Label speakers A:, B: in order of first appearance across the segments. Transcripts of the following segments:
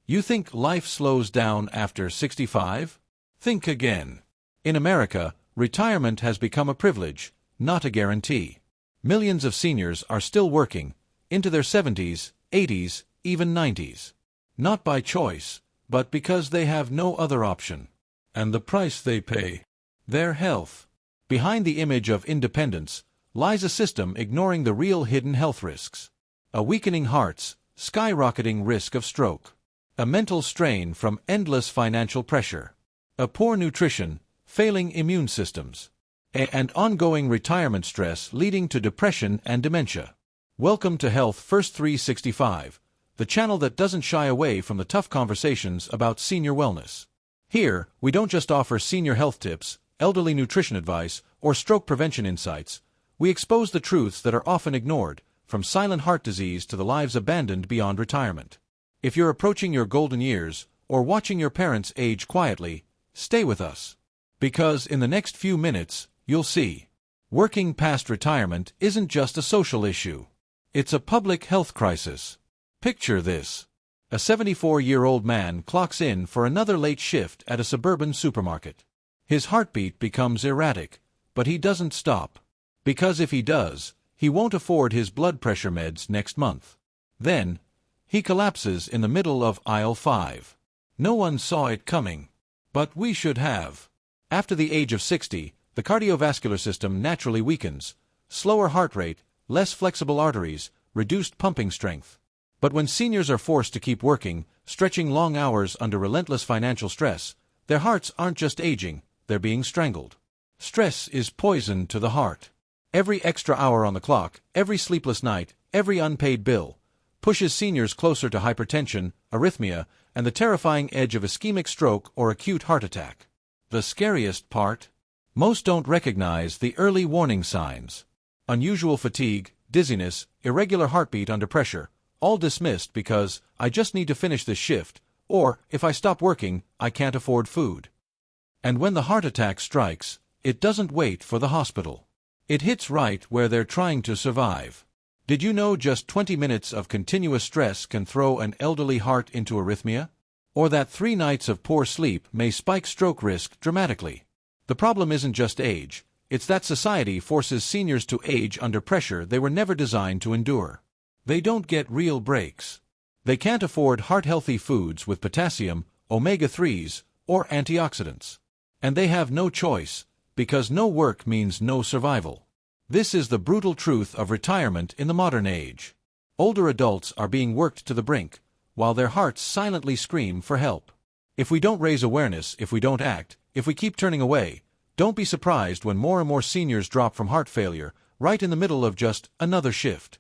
A: You think life slows down after 65? Think again. In America, retirement has become a privilege, not a guarantee. Millions of seniors are still working, into their 70s, 80s, even 90s. Not by choice, but because they have no other option. And the price they pay? Their health. Behind the image of independence lies a system ignoring the real hidden health risks. A weakening hearts, skyrocketing risk of stroke. A mental strain from endless financial pressure. A poor nutrition, failing immune systems. And ongoing retirement stress leading to depression and dementia. Welcome to Health First 365, the channel that doesn't shy away from the tough conversations about senior wellness. Here, we don't just offer senior health tips, elderly nutrition advice, or stroke prevention insights. We expose the truths that are often ignored, from silent heart disease to the lives abandoned beyond retirement. If you're approaching your golden years, or watching your parents age quietly, stay with us. Because in the next few minutes, you'll see. Working past retirement isn't just a social issue. It's a public health crisis. Picture this. A 74-year-old man clocks in for another late shift at a suburban supermarket. His heartbeat becomes erratic, but he doesn't stop. Because if he does, he won't afford his blood pressure meds next month. Then, he collapses in the middle of aisle 5. No one saw it coming. But we should have. After the age of 60, the cardiovascular system naturally weakens. Slower heart rate, less flexible arteries, reduced pumping strength. But when seniors are forced to keep working, stretching long hours under relentless financial stress, their hearts aren't just aging, they're being strangled. Stress is poison to the heart. Every extra hour on the clock, every sleepless night, every unpaid bill, pushes seniors closer to hypertension, arrhythmia, and the terrifying edge of ischemic stroke or acute heart attack. The scariest part? Most don't recognize the early warning signs. Unusual fatigue, dizziness, irregular heartbeat under pressure, all dismissed because, I just need to finish this shift, or, if I stop working, I can't afford food. And when the heart attack strikes, it doesn't wait for the hospital. It hits right where they're trying to survive. Did you know just 20 minutes of continuous stress can throw an elderly heart into arrhythmia? Or that 3 nights of poor sleep may spike stroke risk dramatically? The problem isn't just age, it's that society forces seniors to age under pressure they were never designed to endure. They don't get real breaks. They can't afford heart-healthy foods with potassium, omega-3s, or antioxidants. And they have no choice, because no work means no survival. This is the brutal truth of retirement in the modern age. Older adults are being worked to the brink, while their hearts silently scream for help. If we don't raise awareness, if we don't act, if we keep turning away, don't be surprised when more and more seniors drop from heart failure, right in the middle of just another shift.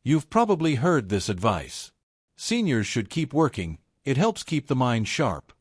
A: You've probably heard this advice. Seniors should keep working, it helps keep the mind sharp.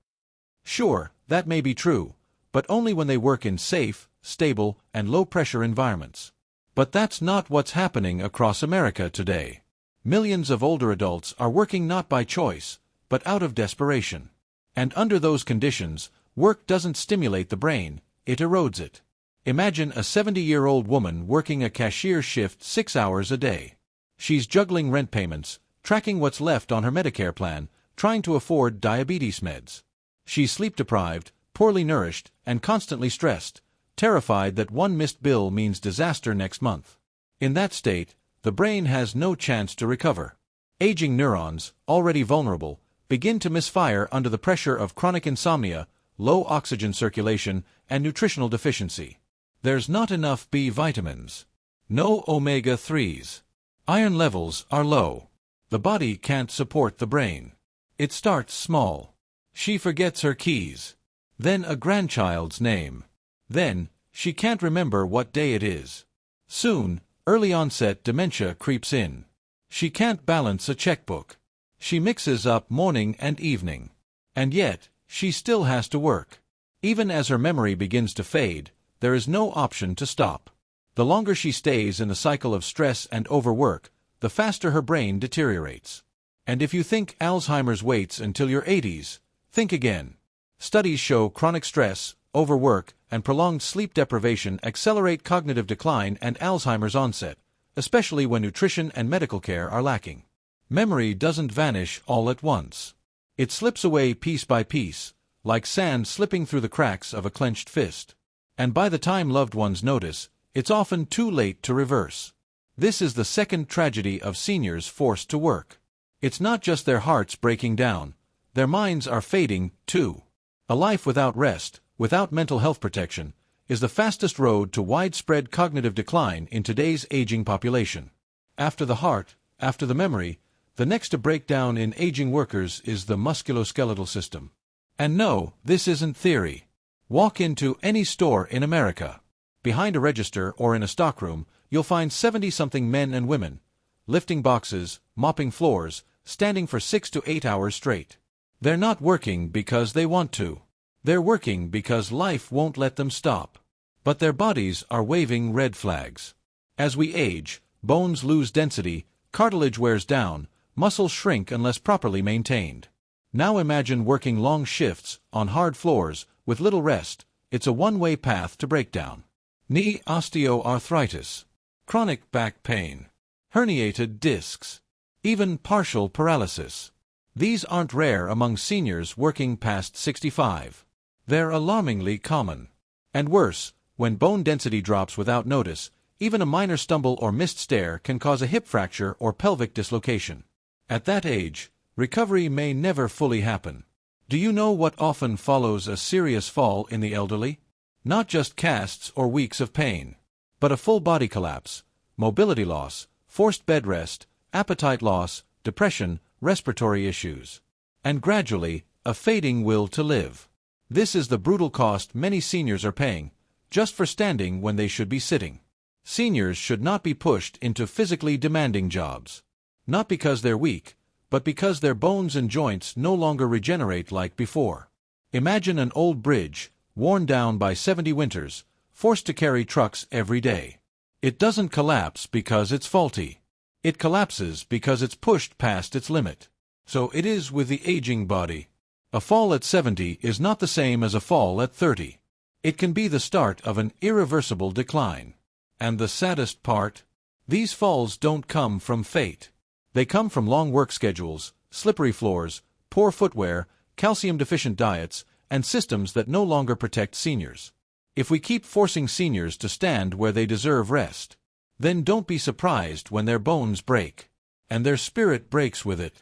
A: Sure, that may be true, but only when they work in safe, stable, and low-pressure environments. But that's not what's happening across America today. Millions of older adults are working not by choice, but out of desperation. And under those conditions, work doesn't stimulate the brain, it erodes it. Imagine a 70-year-old woman working a cashier shift 6 hours a day. She's juggling rent payments, tracking what's left on her Medicare plan, trying to afford diabetes meds. She's sleep-deprived, poorly nourished, and constantly stressed, terrified that one missed bill means disaster next month. In that state, the brain has no chance to recover. Aging neurons, already vulnerable, begin to misfire under the pressure of chronic insomnia, low oxygen circulation, and nutritional deficiency. There's not enough B vitamins. No omega-3s. Iron levels are low. The body can't support the brain. It starts small. She forgets her keys. Then a grandchild's name. Then, she can't remember what day it is. Soon, early-onset dementia creeps in. She can't balance a checkbook. She mixes up morning and evening. And yet, she still has to work. Even as her memory begins to fade, there is no option to stop. The longer she stays in the cycle of stress and overwork, the faster her brain deteriorates. And if you think Alzheimer's waits until your 80s, think again. Studies show chronic stress, overwork, and prolonged sleep deprivation accelerate cognitive decline and Alzheimer's onset, especially when nutrition and medical care are lacking. Memory doesn't vanish all at once. It slips away piece by piece, like sand slipping through the cracks of a clenched fist. And by the time loved ones notice, it's often too late to reverse. This is the second tragedy of seniors forced to work. It's not just their hearts breaking down, their minds are fading, too. A life without rest, without mental health protection, is the fastest road to widespread cognitive decline in today's aging population. After the heart, after the memory, the next to break down in aging workers is the musculoskeletal system. And no, this isn't theory. Walk into any store in America. Behind a register or in a stockroom, you'll find 70-something men and women, lifting boxes, mopping floors, standing for 6 to 8 hours straight. They're not working because they want to. They're working because life won't let them stop. But their bodies are waving red flags. As we age, bones lose density, cartilage wears down, muscles shrink unless properly maintained. Now imagine working long shifts, on hard floors, with little rest. It's a one-way path to breakdown. Knee osteoarthritis, chronic back pain, herniated discs, even partial paralysis. These aren't rare among seniors working past 65. They're alarmingly common. And worse, when bone density drops without notice, even a minor stumble or missed stair can cause a hip fracture or pelvic dislocation. At that age, recovery may never fully happen. Do you know what often follows a serious fall in the elderly? Not just casts or weeks of pain, but a full body collapse, mobility loss, forced bed rest, appetite loss, depression, respiratory issues, and gradually, a fading will to live. This is the brutal cost many seniors are paying, just for standing when they should be sitting. Seniors should not be pushed into physically demanding jobs. Not because they're weak, but because their bones and joints no longer regenerate like before. Imagine an old bridge, worn down by 70 winters, forced to carry trucks every day. It doesn't collapse because it's faulty. It collapses because it's pushed past its limit. So it is with the aging body. A fall at 70 is not the same as a fall at 30. It can be the start of an irreversible decline. And the saddest part? These falls don't come from fate. They come from long work schedules, slippery floors, poor footwear, calcium-deficient diets, and systems that no longer protect seniors. If we keep forcing seniors to stand where they deserve rest, then don't be surprised when their bones break, and their spirit breaks with it.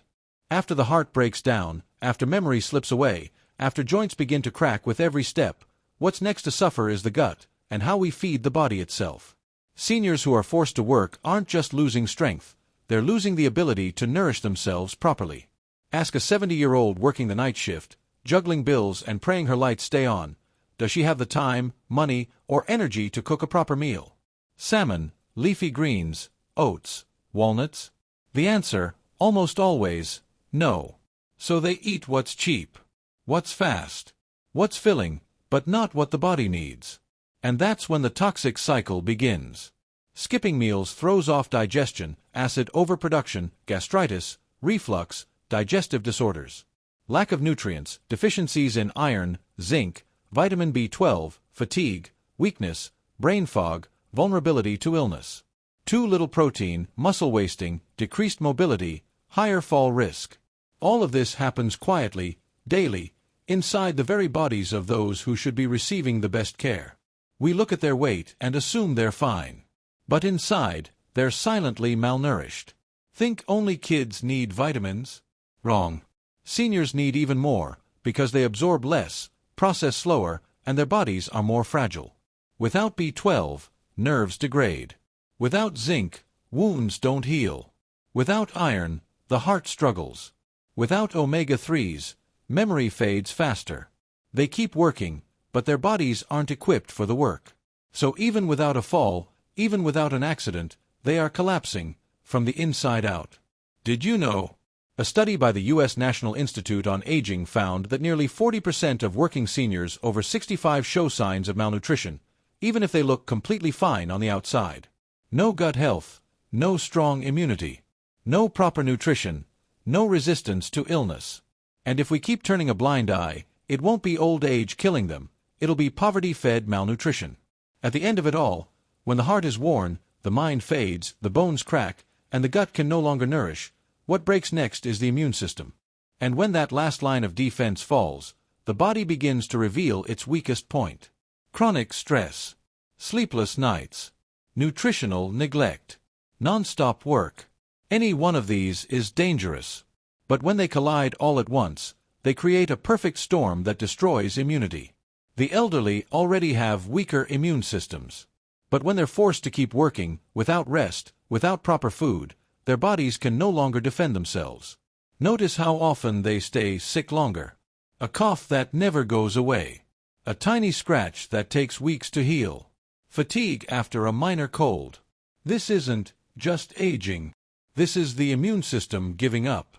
A: After the heart breaks down, after memory slips away, after joints begin to crack with every step, what's next to suffer is the gut, and how we feed the body itself. Seniors who are forced to work aren't just losing strength, they're losing the ability to nourish themselves properly. Ask a 70-year-old working the night shift, juggling bills and praying her lights stay on, does she have the time, money, or energy to cook a proper meal? Salmon, leafy greens, oats, walnuts? The answer, almost always, no. So they eat what's cheap, what's fast, what's filling, but not what the body needs. And that's when the toxic cycle begins. Skipping meals throws off digestion, acid overproduction, gastritis, reflux, digestive disorders. Lack of nutrients, deficiencies in iron, zinc, vitamin B12, fatigue, weakness, brain fog, vulnerability to illness. Too little protein, muscle wasting, decreased mobility, higher fall risk. All of this happens quietly, daily, inside the very bodies of those who should be receiving the best care. We look at their weight and assume they're fine. But inside, they're silently malnourished. Think only kids need vitamins? Wrong. Seniors need even more, because they absorb less, process slower, and their bodies are more fragile. Without B12, nerves degrade. Without zinc, wounds don't heal. Without iron, the heart struggles. Without omega-3s, memory fades faster. They keep working, but their bodies aren't equipped for the work. So even without a fall, even without an accident, they are collapsing, from the inside out. Did you know? A study by the U.S. National Institute on Aging found that nearly 40% of working seniors over 65 show signs of malnutrition, even if they look completely fine on the outside. No gut health, no strong immunity, no proper nutrition, no resistance to illness. And if we keep turning a blind eye, it won't be old age killing them, it'll be poverty-fed malnutrition. At the end of it all, when the heart is worn, the mind fades, the bones crack, and the gut can no longer nourish, what breaks next is the immune system. And when that last line of defense falls, the body begins to reveal its weakest point. Chronic stress, sleepless nights, nutritional neglect, non-stop work. Any one of these is dangerous. But when they collide all at once, they create a perfect storm that destroys immunity. The elderly already have weaker immune systems. But when they're forced to keep working, without rest, without proper food, their bodies can no longer defend themselves. Notice how often they stay sick longer. A cough that never goes away. A tiny scratch that takes weeks to heal. Fatigue after a minor cold. This isn't just aging. This is the immune system giving up.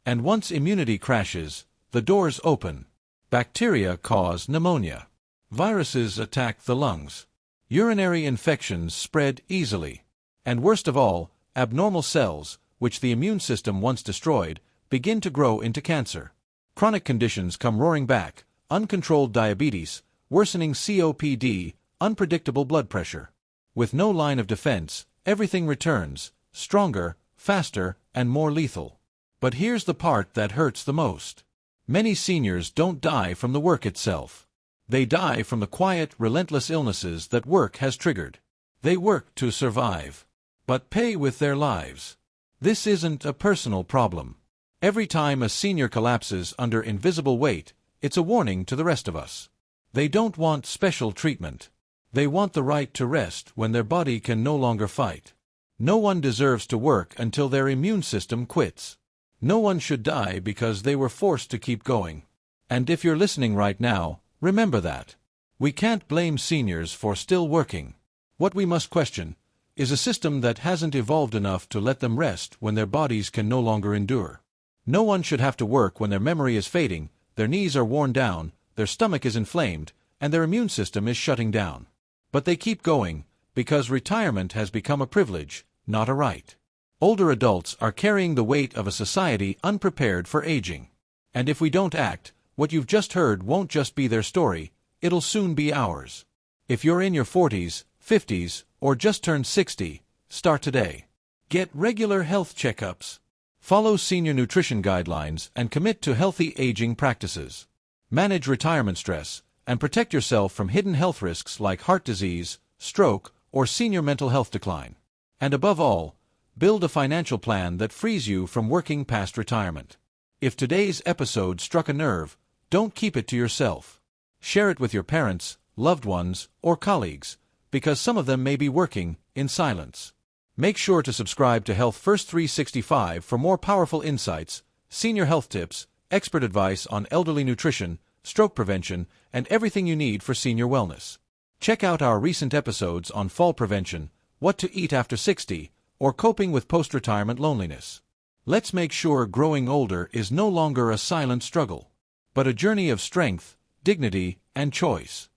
A: And once immunity crashes, the doors open. Bacteria cause pneumonia. Viruses attack the lungs. Urinary infections spread easily. And worst of all, abnormal cells, which the immune system once destroyed, begin to grow into cancer. Chronic conditions come roaring back: uncontrolled diabetes, worsening COPD, unpredictable blood pressure. With no line of defense, everything returns, stronger, faster, and more lethal. But here's the part that hurts the most. Many seniors don't die from the work itself. They die from the quiet, relentless illnesses that work has triggered. They work to survive, but pay with their lives. This isn't a personal problem. Every time a senior collapses under invisible weight, it's a warning to the rest of us. They don't want special treatment. They want the right to rest when their body can no longer fight. No one deserves to work until their immune system quits. No one should die because they were forced to keep going. And if you're listening right now, remember that. We can't blame seniors for still working. What we must question is a system that hasn't evolved enough to let them rest when their bodies can no longer endure. No one should have to work when their memory is fading, their knees are worn down, their stomach is inflamed, and their immune system is shutting down. But they keep going, because retirement has become a privilege, not a right. Older adults are carrying the weight of a society unprepared for aging. And if we don't act, what you've just heard won't just be their story, it'll soon be ours. If you're in your 40s, 50s, or just turned 60, start today. Get regular health checkups. Follow senior nutrition guidelines and commit to healthy aging practices. Manage retirement stress and protect yourself from hidden health risks like heart disease, stroke, or senior mental health decline. And above all, build a financial plan that frees you from working past retirement. If today's episode struck a nerve, don't keep it to yourself. Share it with your parents, loved ones, or colleagues, because some of them may be working in silence. Make sure to subscribe to Health First 365 for more powerful insights, senior health tips, expert advice on elderly nutrition, stroke prevention, and everything you need for senior wellness. Check out our recent episodes on fall prevention, what to eat after 60, or coping with post-retirement loneliness. Let's make sure growing older is no longer a silent struggle, but a journey of strength, dignity, and choice.